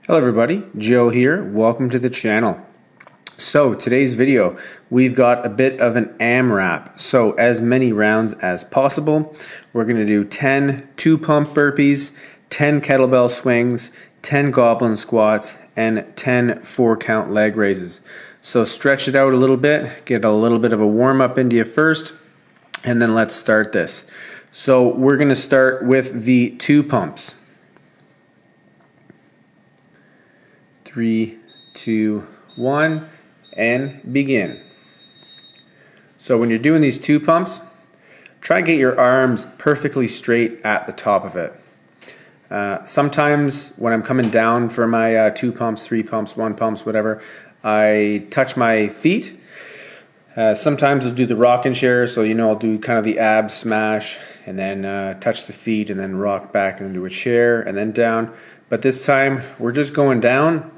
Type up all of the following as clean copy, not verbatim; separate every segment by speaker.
Speaker 1: Hello everybody, Joe here. Welcome to the channel. So today's video, we've got a bit of an AMRAP. So as many rounds as possible. We're going to do 10 2-pump burpees, 10 kettlebell swings, 10 goblin squats, and 10 4-count leg raises. So stretch it out a little bit, get a little bit of a warm up into you first, and then let's start this. So we're going to start with the 2 pumps. 3, 2, 1, and begin. So when you're doing these 2 pumps, try and get your arms perfectly straight at the top of it. Sometimes when I'm coming down for my 2 pumps, 3 pumps, 1 pumps, whatever, I touch my feet. Sometimes I'll do the rock and share, so I'll do kind of the ab smash and then touch the feet and then rock back and do a chair and then down. But this time we're just going down.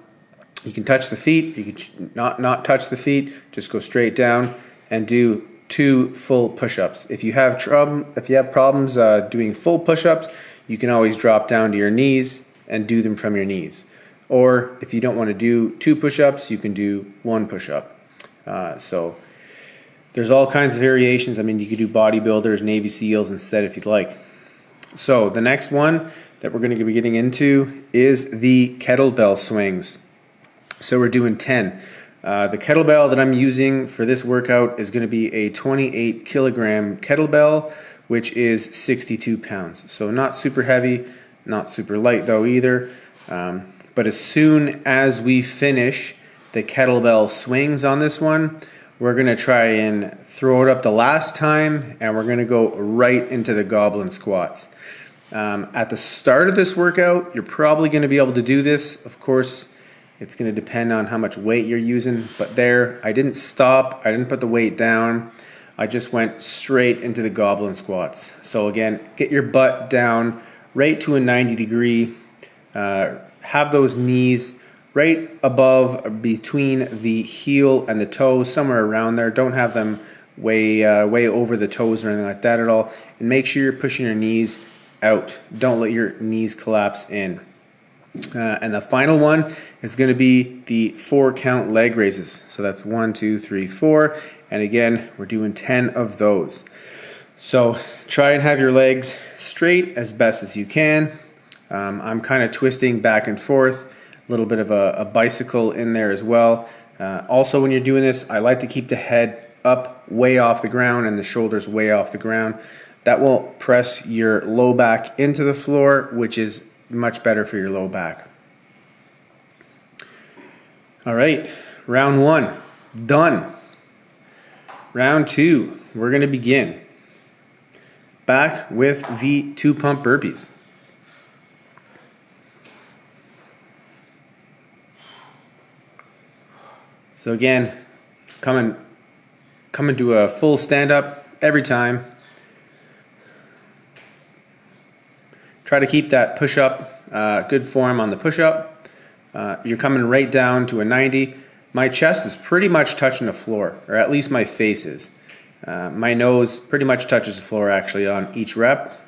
Speaker 1: You can touch the feet, you can not touch the feet, just go straight down and do 2 full push-ups. If you have problems doing full push-ups, you can always drop down to your knees and do them from your knees. Or if you don't want to do 2 push-ups, you can do 1 push-up. So there's all kinds of variations. I mean, you could do bodybuilders, Navy SEALs instead if you'd like. So the next one that we're going to be getting into is the kettlebell swings. So we're doing 10. The kettlebell that I'm using for this workout is going to be a 28 kilogram kettlebell, which is 62 pounds. So not super heavy, not super light though either. But as soon as we finish the kettlebell swings on this one, we're going to try and throw it up the last time, and we're going to go right into the goblin squats. At the start of this workout, you're probably going to be able to do this. Of course, it's going to depend on how much weight you're using, but there, I didn't stop, I didn't put the weight down, I just went straight into the goblin squats. So again, get your butt down right to a 90 degree, have those knees right above, between the heel and the toe, somewhere around there. Don't have them way over the toes or anything like that at all, and make sure you're pushing your knees out. Don't let your knees collapse in. And the final one is going to be the 4-count leg raises. So that's 1, 2, 3, 4. And again, we're doing 10 of those. So try and have your legs straight as best as you can. I'm kind of twisting back and forth. A little bit of a bicycle in there as well. Also, when you're doing this, I like to keep the head up way off the ground and the shoulders way off the ground. That will press your low back into the floor, which is much better for your low back. All right, round 1 done. Round 2, we're going to begin back with the 2 pump burpees. So again, come into a full stand up every time. Try to keep that push-up, good form on the push-up. You're coming right down to a 90. My chest is pretty much touching the floor, or at least my face is. My nose pretty much touches the floor actually on each rep.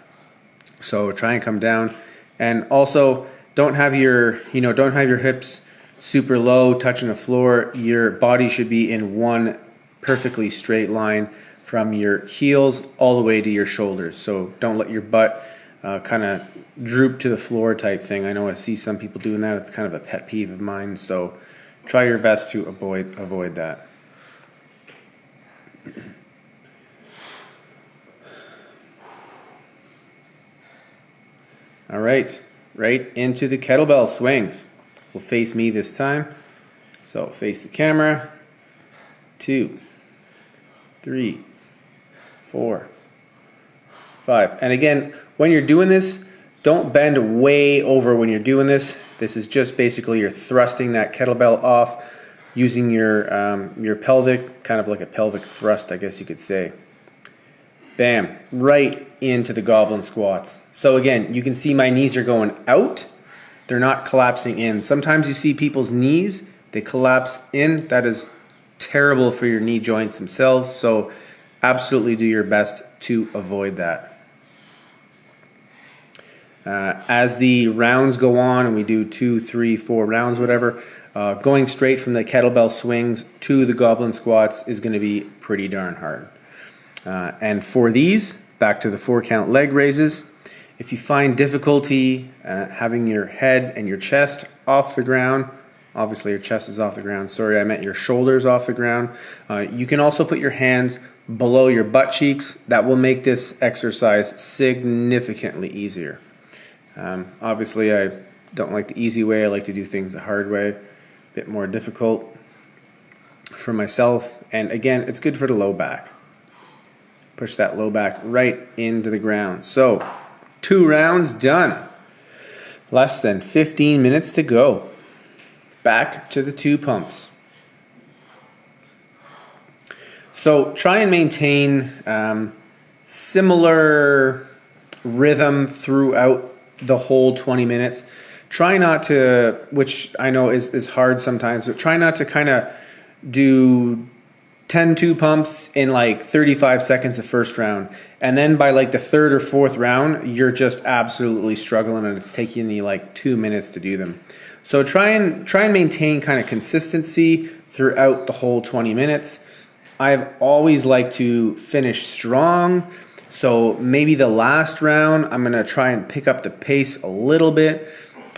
Speaker 1: So try and come down. And also, don't have your hips super low, touching the floor. Your body should be in one perfectly straight line from your heels all the way to your shoulders. So don't let your butt kind of droop to the floor type thing. I know I see some people doing that. It's kind of a pet peeve of mine. So try your best to avoid that. All right, right into the kettlebell swings. Will face me this time. So face the camera. 2, 3, 4, 5. And again, when you're doing this, don't bend way over when you're doing this. This is just basically you're thrusting that kettlebell off using your pelvic, kind of like a pelvic thrust, I guess you could say. Bam, right into the goblin squats. So again, you can see my knees are going out. They're not collapsing in. Sometimes you see people's knees, they collapse in. That is terrible for your knee joints themselves. So absolutely do your best to avoid that. As the rounds go on and we do 2, 3, 4 rounds, whatever, going straight from the kettlebell swings to the Goblin Squats is going to be pretty darn hard. And for these, back to the 4 count leg raises, if you find difficulty having your head and your chest off the ground, obviously your chest is off the ground, sorry, I meant your shoulders off the ground. You can also put your hands below your butt cheeks. That will make this exercise significantly easier. Obviously I don't like the easy way, I like to do things the hard way, a bit more difficult for myself. And again, it's good for the low back. Push that low back right into the ground. So 2 rounds done. Less than 15 minutes to go. Back to the 2 pumps. So try and maintain similar rhythm throughout the whole 20 minutes. Try not to, which I know is hard sometimes, but try not to kind of do 10 2 pumps in like 35 seconds the first round, and then by like the 3rd or 4th round you're just absolutely struggling and it's taking you like 2 minutes to do them. So try and maintain kind of consistency throughout the whole 20 minutes. I've always liked to finish strong, so maybe the last round I'm going to try and pick up the pace a little bit.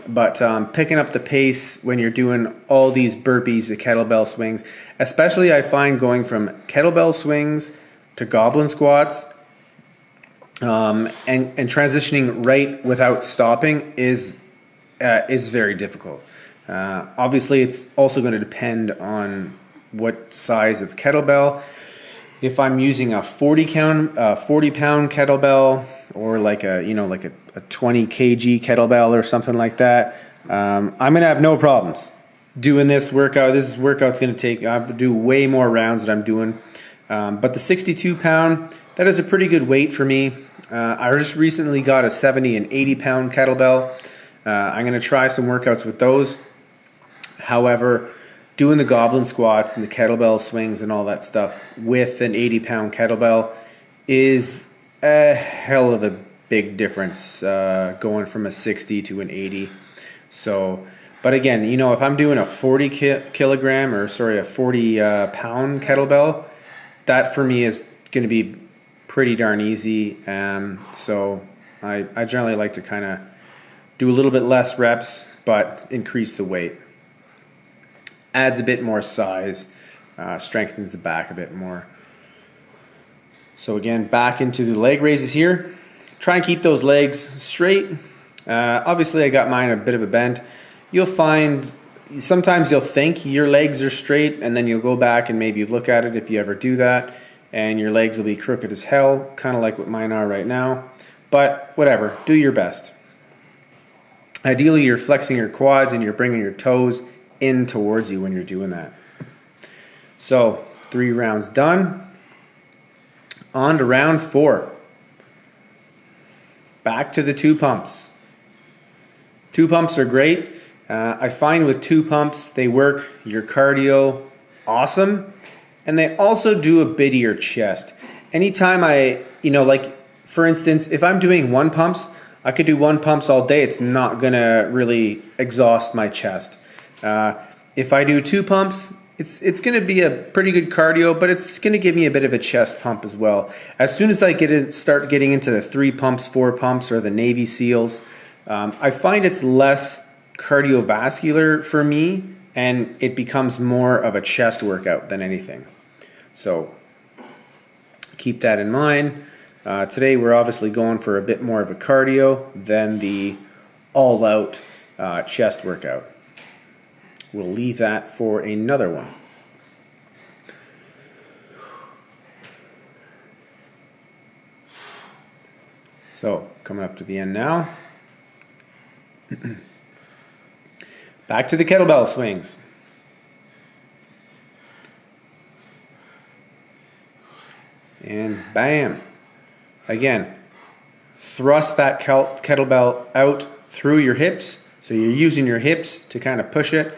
Speaker 1: But picking up the pace when you're doing all these burpees, the kettlebell swings, especially I find going from kettlebell swings to Goblin Squats and transitioning right without stopping is very difficult. Obviously, it's also going to depend on what size of kettlebell. If I'm using a 40 pound kettlebell, or like a 20 kg kettlebell or something like that, I'm gonna have no problems doing this workout. This workout's gonna take, I do way more rounds than I'm doing. But the 62 pound, that is a pretty good weight for me. I just recently got a 70 and 80 pound kettlebell. I'm gonna try some workouts with those. However, doing the Goblin Squats and the kettlebell swings and all that stuff with an 80 pound kettlebell is a hell of a big difference, going from a 60 to an 80. So, but again, if I'm doing a 40 kilogram, or sorry, a 40 pound kettlebell, that for me is going to be pretty darn easy. So I generally like to kind of do a little bit less reps, but increase the weight. Adds a bit more size, strengthens the back a bit more. So again, back into the leg raises here. Try and keep those legs straight. Obviously I got mine a bit of a bend. You'll find sometimes you'll think your legs are straight, and then you'll go back and maybe look at it if you ever do that, and your legs will be crooked as hell, kind of like what mine are right now. But whatever, do your best. Ideally you're flexing your quads and you're bringing your toes in towards you when you're doing that. So 3 rounds done. On to round 4. Back to the 2 pumps. 2 pumps are great. I find with 2 pumps, they work your cardio awesome, and they also do a bit of your chest. Anytime like for instance, if I'm doing 1 pumps, I could do 1 pumps all day. It's not gonna really exhaust my chest. If I do 2 pumps, it's going to be a pretty good cardio, but it's going to give me a bit of a chest pump as well. As soon as I start getting into the 3 pumps, 4 pumps, or the Navy SEALs, I find it's less cardiovascular for me, and it becomes more of a chest workout than anything. So keep that in mind. Today we're obviously going for a bit more of a cardio than the all-out chest workout. We'll leave that for another one. So, coming up to the end now. Back to the kettlebell swings. And bam. Again, thrust that kettlebell out through your hips. So you're using your hips to kind of push it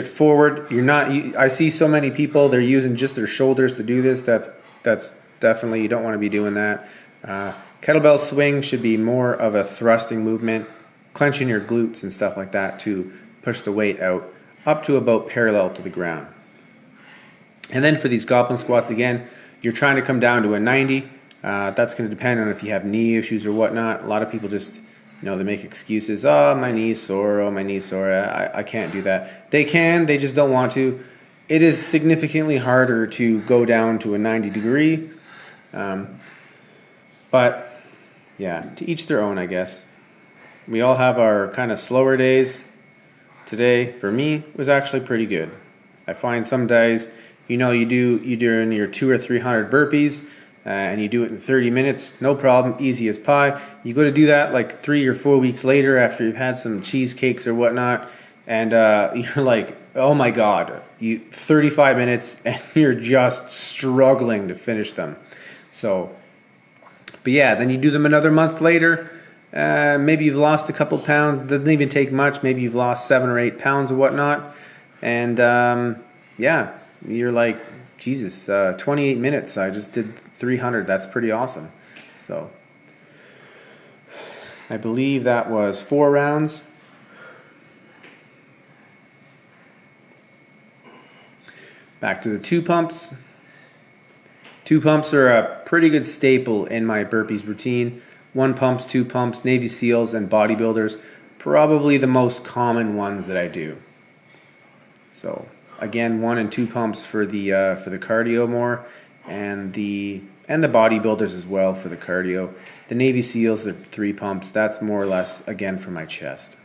Speaker 1: forward. I see so many people, they're using just their shoulders to do this. That's definitely, you don't want to be doing that. Kettlebell swing should be more of a thrusting movement, clenching your glutes and stuff like that to push the weight out up to about parallel to the ground. And then for these Goblin Squats, again, you're trying to come down to a 90. That's going to depend on if you have knee issues or whatnot. A lot of people just, they make excuses. Oh, my knee's sore. Oh, my knee's sore. I can't do that. They can. They just don't want to. It is significantly harder to go down to a 90 degree. But yeah, to each their own, I guess. We all have our kind of slower days. Today, for me, was actually pretty good. I find some days, you're doing your 200 or 300 burpees, and you do it in 30 minutes, no problem, easy as pie. You go to do that like 3 or 4 weeks later after you've had some cheesecakes or whatnot, and you're like, oh my God, 35 minutes, and you're just struggling to finish them. So, but yeah, then you do them another month later. Maybe you've lost a couple pounds. Doesn't even take much. Maybe you've lost 7 or 8 pounds or whatnot. And yeah, you're like, Jesus, 28 minutes. I just did 300. That's pretty awesome. So I believe that was 4 rounds. Back to the 2 pumps. 2 pumps are a pretty good staple in my burpees routine. 1 pumps, 2 pumps, Navy SEALs, and bodybuilders, probably the most common ones that I do. So again, 1 and 2 pumps for the cardio more, and the bodybuilders as well for the cardio. The Navy SEALs, the 3 pumps. That's more or less again for my chest.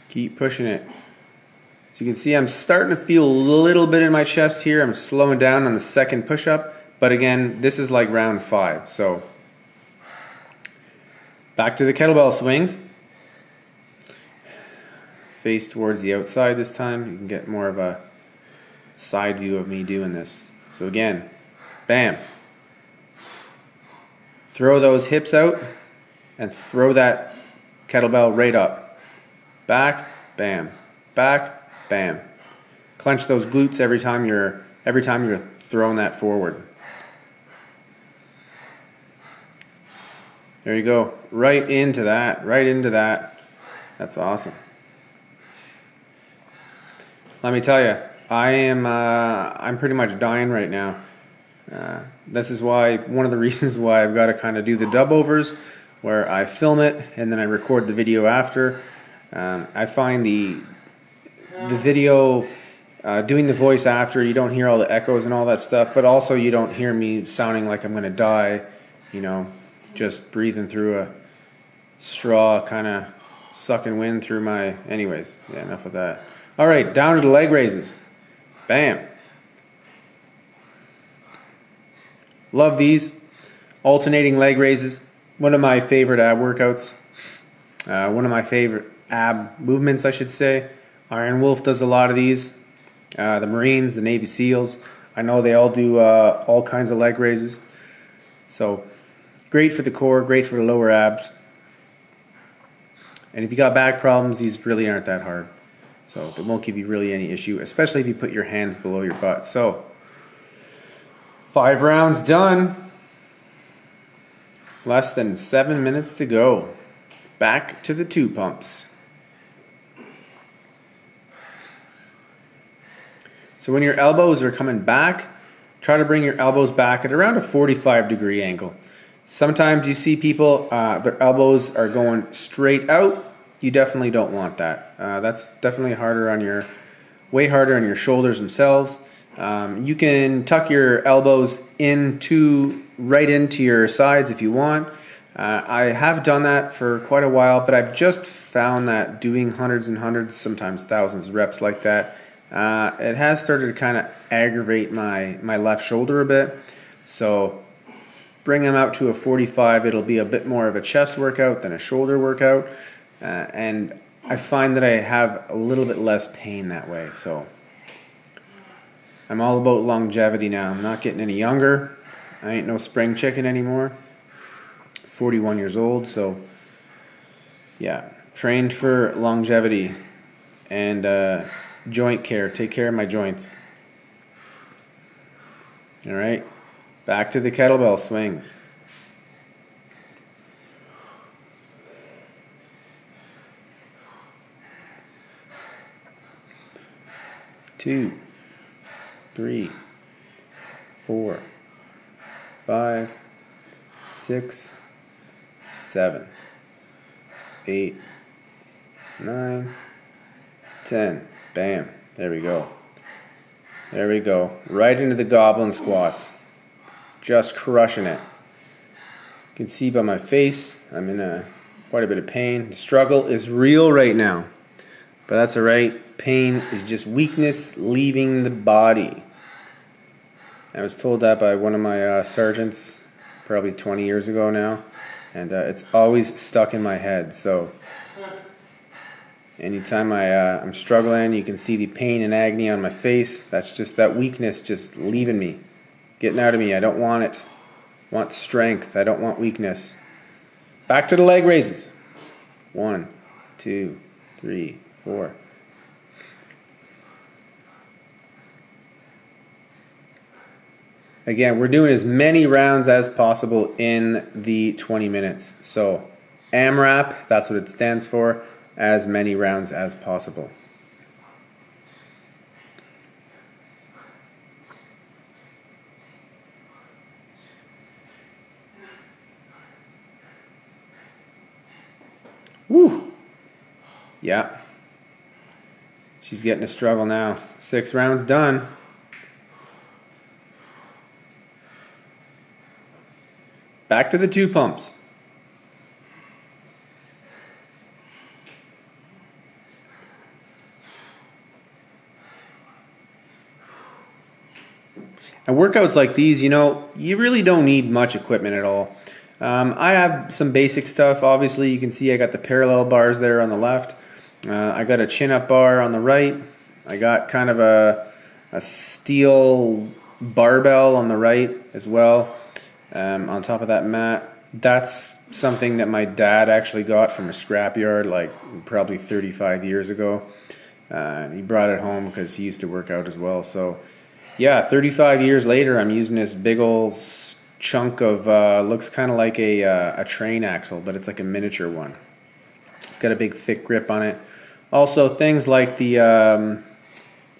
Speaker 1: Keep pushing it. So you can see I'm starting to feel a little bit in my chest here. I'm slowing down on the second push-up. But again, this is like round 5. So back to the kettlebell swings. Face towards the outside this time. You can get more of a side view of me doing this. So again, bam. Throw those hips out and throw that kettlebell right up. Back, bam, back, bam. Clench those glutes every time you're throwing that forward. There you go. Right into that. Right into that. That's awesome. Let me tell you, I'm pretty much dying right now. This is one of the reasons why I've got to kind of do the dub overs, where I film it and then I record the video after. I find the video, doing the voice after, you don't hear all the echoes and all that stuff, but also you don't hear me sounding like I'm going to die, just breathing through a straw, kind of sucking wind through my... Anyways, yeah, enough of that. All right, down to the leg raises. Bam. Love these. Alternating leg raises. One of my favorite ab workouts. One of my favorite ab movements, I should say. Iron Wolf does a lot of these. The Marines, the Navy SEALs, I know they all do all kinds of leg raises. So great for the core, great for the lower abs. And if you got back problems, these really aren't that hard. So they won't give you really any issue, especially if you put your hands below your butt. So 5 rounds done. Less than 7 minutes to go. Back to the 2 pumps. So when your elbows are coming back, try to bring your elbows back at around a 45-degree angle. Sometimes you see people, their elbows are going straight out. You definitely don't want that. That's definitely way harder on your shoulders themselves. You can tuck your elbows right into your sides if you want. I have done that for quite a while, but I've just found that doing hundreds and hundreds, sometimes thousands of reps like that, it has started to kind of aggravate my left shoulder a bit. So bring them out to a 45. It'll be a bit more of a chest workout than a shoulder workout. And I find that I have a little bit less pain that way. So I'm all about longevity now. I'm not getting any younger. I ain't no spring chicken anymore. 41 years old, so yeah, trained for longevity and joint care. Take care of my joints. All right, back to the kettlebell swings. Two, 3, 4, 5, 6, 7, 8, 9, 10. Bam. There we go. There we go. Right into the Goblin Squats. Just crushing it. You can see by my face, I'm in quite a bit of pain. The struggle is real right now, but that's all right. Pain is just weakness leaving the body. I was told that by one of my sergeants probably 20 years ago now, and it's always stuck in my head. So anytime I'm struggling, you can see the pain and agony on my face. That's just that weakness just leaving me, getting out of me. I don't want it. I want strength. I don't want weakness. Back to the leg raises. 1, 2, 3, 4. Again, we're doing as many rounds as possible in the 20 minutes. So AMRAP, that's what it stands for, as many rounds as possible. Woo! Yeah. She's getting a struggle now. 6 rounds done. Back to the 2 pumps. And workouts like these, you know, you really don't need much equipment at all. I have some basic stuff. Obviously, you can see I got the parallel bars there on the left. I got a chin-up bar on the right. I got kind of a steel barbell on the right as well. On top of that mat. That's something that my dad actually got from a scrapyard like probably 35 years ago. He brought it home because he used to work out as well. So yeah, 35 years later, I'm using this big old chunk of, looks kind of like a train axle, but it's like a miniature one. It's got a big thick grip on it. Also things like the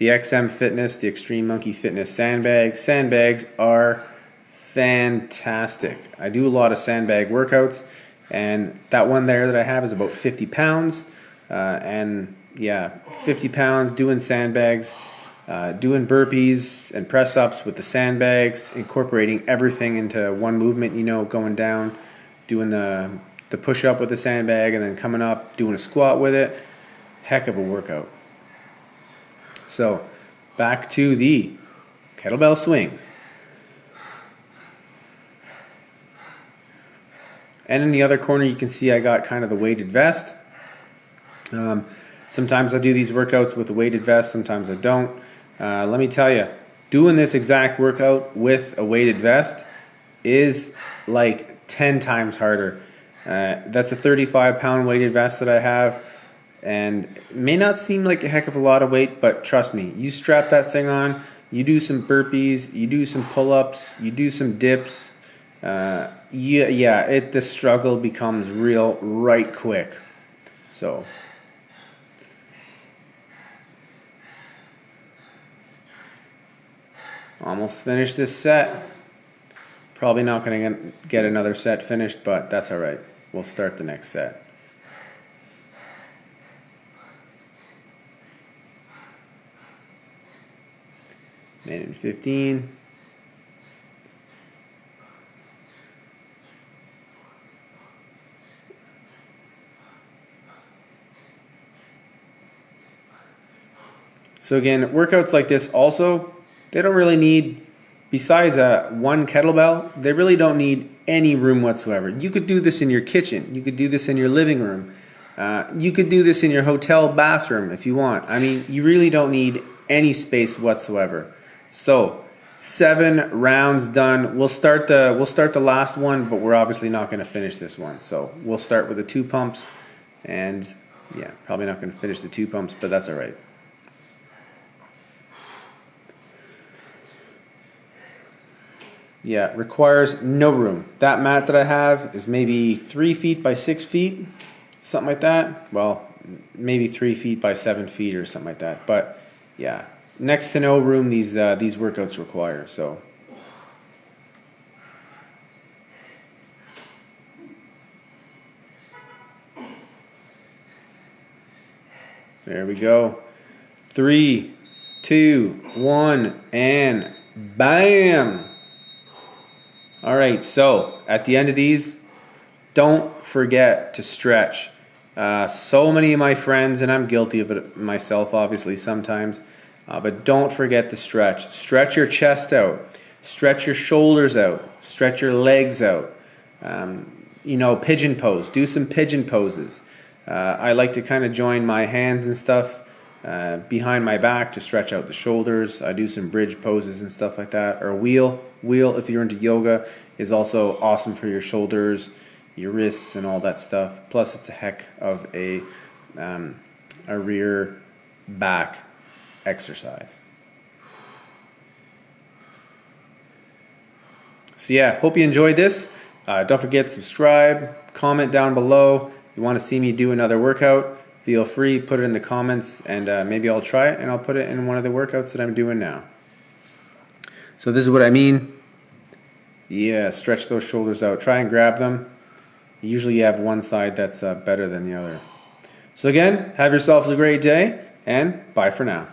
Speaker 1: XM Fitness, the Extreme Monkey Fitness sandbags. Sandbags are fantastic. I do a lot of sandbag workouts, and that one there that I have is about 50 pounds. And yeah, 50 pounds doing sandbags, doing burpees and press ups with the sandbags, incorporating everything into one movement, you know, going down, doing the push up with the sandbag, and then coming up, doing a squat with it. Heck of a workout. So back to the kettlebell swings. And in the other corner, you can see I got kind of the weighted vest. Sometimes I do these workouts with a weighted vest, sometimes I don't. Let me tell you, doing this exact workout with a weighted vest is like 10 times harder. That's a 35-pound weighted vest that I have, and it may not seem like a heck of a lot of weight, but trust me, you strap that thing on, you do some burpees, you do some pull-ups, you do some dips, the struggle becomes real right quick. So almost finished this set. Probably not going to get another set finished, but that's all right. We'll start the next set. Minute and 15. So again, workouts like this also, they don't really need, besides one kettlebell, they really don't need any room whatsoever. You could do this in your kitchen. You could do this in your living room. You could do this in your hotel bathroom if you want. I mean, you really don't need any space whatsoever. So 7 rounds done. We'll start the last one, but we're obviously not going to finish this one. So we'll start with the 2 pumps, and yeah, probably not going to finish the 2 pumps, but that's all right. Yeah, requires no room. That mat that I have is maybe 3 feet by 6 feet, something like that. Well, maybe 3 feet by 7 feet or something like that. But yeah, next to no room these workouts require. So there we go. 3, 2, 1, and bam! All right, so at the end of these, don't forget to stretch. So many of my friends, and I'm guilty of it myself, obviously, sometimes, but don't forget to stretch. Stretch your chest out. Stretch your shoulders out. Stretch your legs out. Pigeon pose. Do some pigeon poses. I like to kind of join my hands and stuff behind my back to stretch out the shoulders. I do some bridge poses and stuff like that. Or wheel, if you're into yoga, is also awesome for your shoulders, your wrists, and all that stuff. Plus, it's a heck of a rear back exercise. So yeah, hope you enjoyed this. Don't forget to subscribe, comment down below. If you want to see me do another workout, feel free, put it in the comments, and maybe I'll try it and I'll put it in one of the workouts that I'm doing now. So this is what I mean. Yeah, stretch those shoulders out. Try and grab them. Usually you have one side that's better than the other. So again, have yourselves a great day, and bye for now.